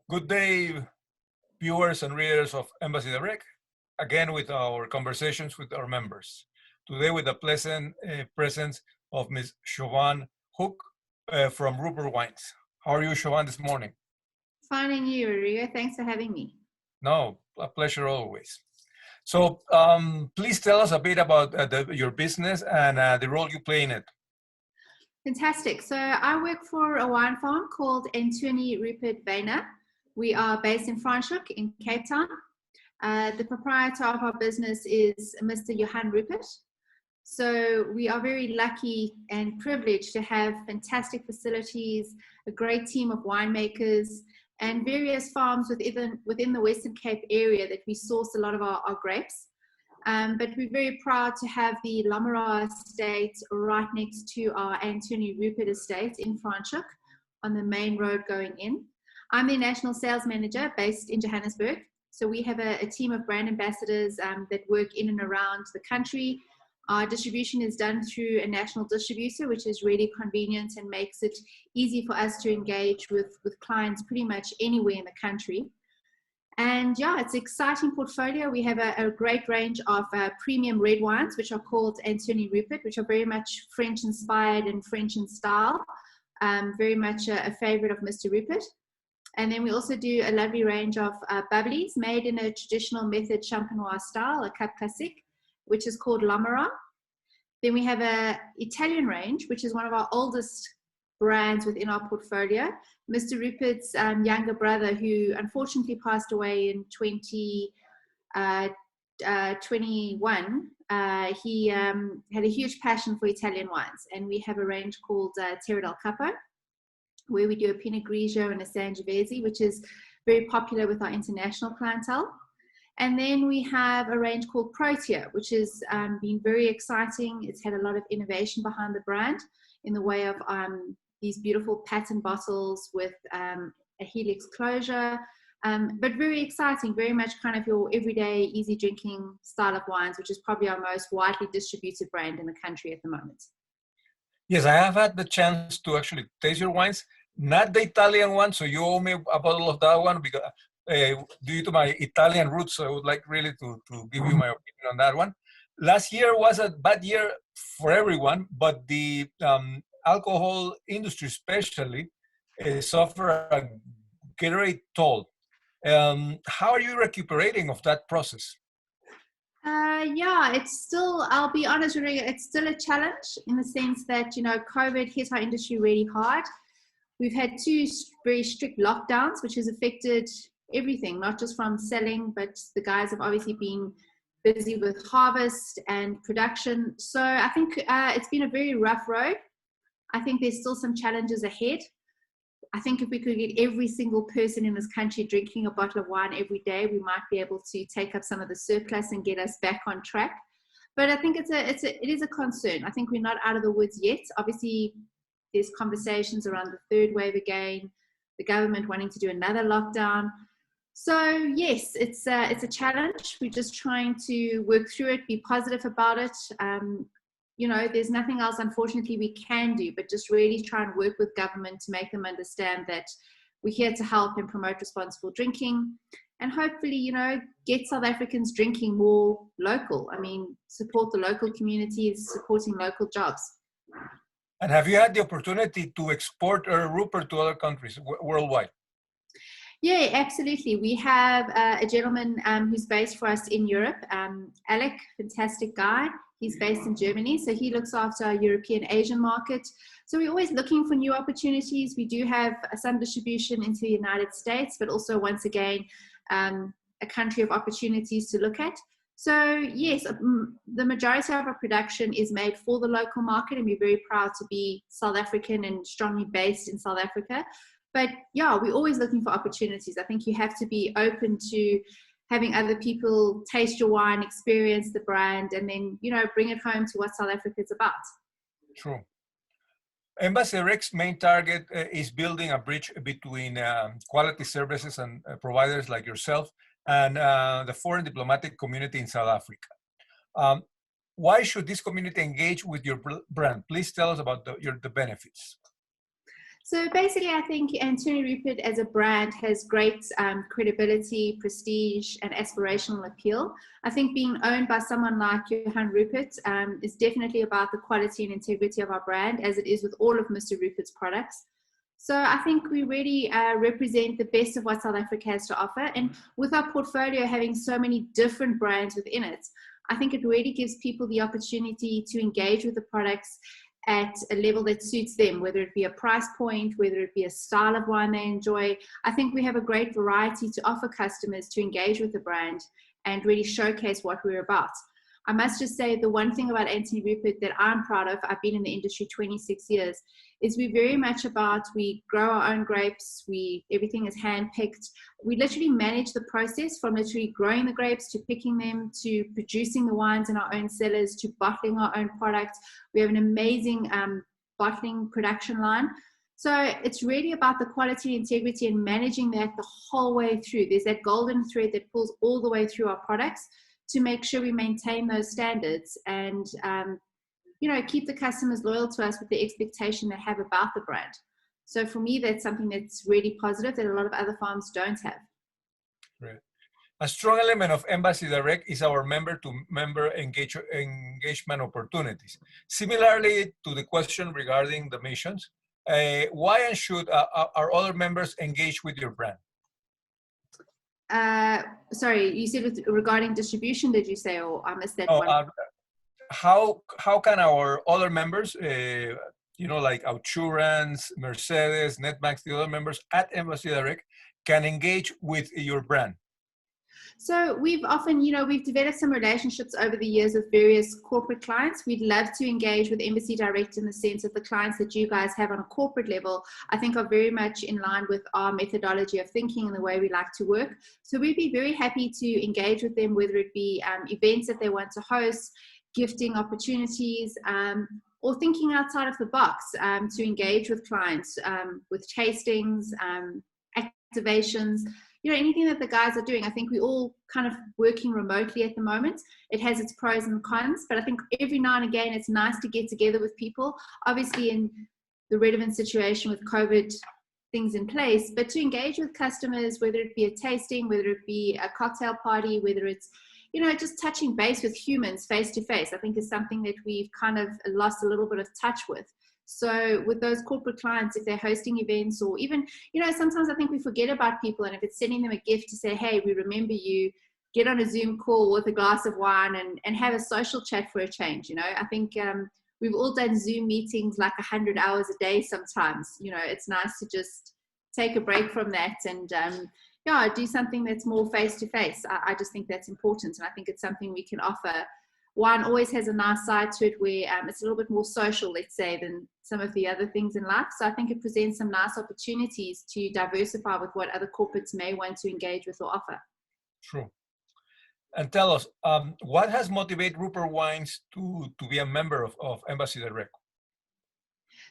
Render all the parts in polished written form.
Good day, viewers and readers of Embassy Direct, again with our conversations with our members. Today with the pleasant presence of Ms. Johann Hook from Rupert Wines. How are you, Johann, this morning? Fine, and you, Rodrigo. Thanks for having me. No, a pleasure always. So please tell us a bit about your business and the role you play in it. Fantastic. So I work for a wine farm called Anthonij Rupert Wyne. We are based in Franschhoek in Cape Town. The proprietor of our business is Mr. Johann Rupert. So we are very lucky and privileged to have fantastic facilities, a great team of winemakers, and various farms within the Western Cape area that we source a lot of our grapes. But we're very proud to have the Lamara estate right next to our Anthonij Rupert estate in Franschhoek on the main road going in. I'm the national sales manager based in Johannesburg. So we have a team of brand ambassadors that work in and around the country. Our distribution is done through a national distributor, which is really convenient and makes it easy for us to engage with clients pretty much anywhere in the country. And yeah, it's an exciting portfolio. We have a great range of premium red wines, which are called Anthonij Rupert, which are very much French inspired and French in style. Very much a favorite of Mr. Rupert. And then we also do a lovely range of bubblies made in a traditional method champenois style, a cup classique, which is called Lamara. Then we have an Italian range, which is one of our oldest brands within our portfolio. Mr. Rupert's younger brother, who unfortunately passed away in 2021, he had a huge passion for Italian wines. And we have a range called Terra del Capo, where we do a Pinot Grigio and a Sangiovese, which is very popular with our international clientele. And then we have a range called Protea, which has been very exciting. It's had a lot of innovation behind the brand in the way of these beautiful pattern bottles with a helix closure, but very exciting, very much kind of your everyday easy drinking style of wines, which is probably our most widely distributed brand in the country at the moment. Yes, I have had the chance to actually taste your wines, not the Italian one, so you owe me a bottle of that one because due to my Italian roots, I would like really to give you my opinion on that one. Last year was a bad year for everyone, but the alcohol industry especially suffered a great toll. How are you recuperating of that process? Yeah, it's still, I'll be honest, Rodrigo, it's still a challenge in the sense that, COVID hit our industry really hard. We've had 2 very strict lockdowns, which has affected everything, not just from selling, but the guys have obviously been busy with harvest and production. So I think it's been a very rough road. I think there's still some challenges ahead. I think if we could get every single person in this country drinking a bottle of wine every day, we might be able to take up some of the surplus and get us back on track. But I think it is a concern. I think we're not out of the woods yet. Obviously, there's conversations around the 3rd wave again, the government wanting to do another lockdown. So yes, it's a challenge. We're just trying to work through it, be positive about it. There's nothing else, unfortunately, we can do, but just really try and work with government to make them understand that we're here to help and promote responsible drinking and hopefully, get South Africans drinking more local. I mean, support the local communities, supporting local jobs. And have you had the opportunity to export Rupert to other countries worldwide? Yeah, absolutely. We have a gentleman who's based for us in Europe, Alec, fantastic guy. He's based in Germany, so he looks after our European Asian market. So we're always looking for new opportunities. We do have some distribution into the United States, but also, once again, a country of opportunities to look at. So yes, the majority of our production is made for the local market, and we're very proud to be South African and strongly based in South Africa. But yeah, we're always looking for opportunities. I think you have to be open to having other people taste your wine, experience the brand, and then, bring it home to what South Africa is about. True. Embassy Direct's main target is building a bridge between quality services and providers like yourself and the foreign diplomatic community in South Africa. Why should this community engage with your brand? Please tell us about the benefits. So basically, I think Anthonij Rupert as a brand has great credibility, prestige, and aspirational appeal. I think being owned by someone like Johann Rupert is definitely about the quality and integrity of our brand, as it is with all of Mr. Rupert's products. So I think we really represent the best of what South Africa has to offer. And with our portfolio having so many different brands within it, I think it really gives people the opportunity to engage with the products at a level that suits them, whether it be a price point, whether it be a style of wine they enjoy. I think we have a great variety to offer customers to engage with the brand and really showcase what we're about. I must just say the one thing about Anthonij Rupert that I'm proud of, I've been in the industry 26 years, is we're very much about, we grow our own grapes, everything is hand-picked. We literally manage the process from literally growing the grapes to picking them to producing the wines in our own cellars to bottling our own products. We have an amazing bottling production line. So it's really about the quality, integrity, and managing that the whole way through. There's that golden thread that pulls all the way through our products to make sure we maintain those standards and keep the customers loyal to us with the expectation they have about the brand. So for me, that's something that's really positive that a lot of other farms don't have. Right. A strong element of Embassy Direct is our member-to-member engagement opportunities. Similarly to the question regarding the missions, why and should our other members engage with your brand? Sorry, you said regarding distribution, did you say, or I missed that one? How can our other members, like Outsurance, Mercedes, Netbanks, the other members at Embassy Direct, can engage with your brand? So we've often, we've developed some relationships over the years with various corporate clients. We'd love to engage with Embassy Direct in the sense that the clients that you guys have on a corporate level, I think are very much in line with our methodology of thinking and the way we like to work. So we'd be very happy to engage with them, whether it be events that they want to host, gifting opportunities, or thinking outside of the box to engage with clients with tastings, activations, anything that the guys are doing. I think we're all kind of working remotely at the moment. It has its pros and cons, but I think every now and again, it's nice to get together with people, obviously in the relevant situation with COVID things in place, but to engage with customers, whether it be a tasting, whether it be a cocktail party, whether it's, just touching base with humans face to face, I think is something that we've kind of lost a little bit of touch with. So with those corporate clients, if they're hosting events or even, sometimes I think we forget about people, and if it's sending them a gift to say, hey, we remember you, get on a Zoom call with a glass of wine and have a social chat for a change. I think we've all done Zoom meetings like 100 hours a day sometimes. It's nice to just take a break from that and do something that's more face-to-face. I just think that's important, and I think it's something we can offer. Wine always has a nice side to it where it's a little bit more social, let's say, than some of the other things in life. So I think it presents some nice opportunities to diversify with what other corporates may want to engage with or offer. True. And tell us, what has motivated Rupert Wines to be a member of Embassy Direct?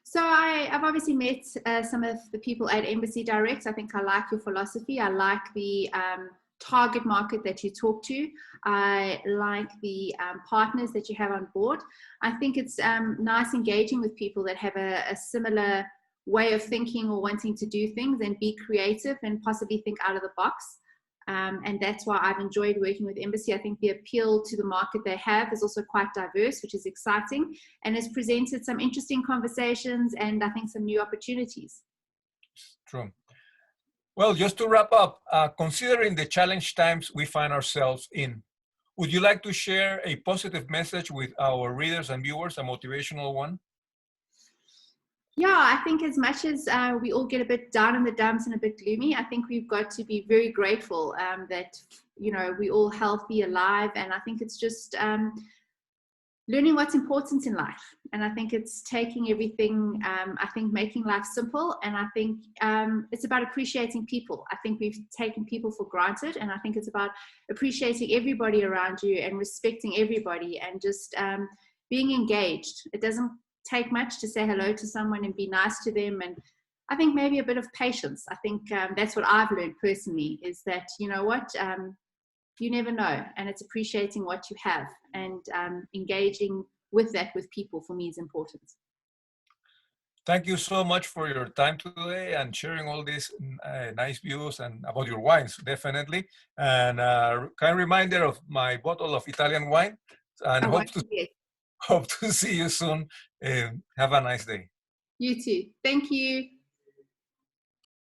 So I've obviously met some of the people at Embassy Direct. I think I like your philosophy. I like the target market that you talk to. I like the partners that you have on board. I think it's nice engaging with people that have a similar way of thinking or wanting to do things and be creative and possibly think out of the box. And that's why I've enjoyed working with Embassy. I think the appeal to the market they have is also quite diverse, which is exciting, and has presented some interesting conversations and I think some new opportunities. True. Well, just to wrap up, considering the challenge times we find ourselves in, would you like to share a positive message with our readers and viewers, a motivational one? Yeah, I think as much as we all get a bit down in the dumps and a bit gloomy, I think we've got to be very grateful that, we're all healthy, alive. And I think it's just learning what's important in life. And I think it's taking everything, making life simple. And I think it's about appreciating people. I think we've taken people for granted. And I think it's about appreciating everybody around you and respecting everybody and just being engaged. It doesn't take much to say hello to someone and be nice to them. And I think maybe a bit of patience. I think that's what I've learned personally, is that, you never know, and it's appreciating what you have and engaging with that with people for me is important. Thank you so much for your time today and sharing all these nice views and about your wines, definitely. And kind reminder of my bottle of Italian wine. And I hope won't to forget. hope to see you soon. Have a nice day. You too. Thank you.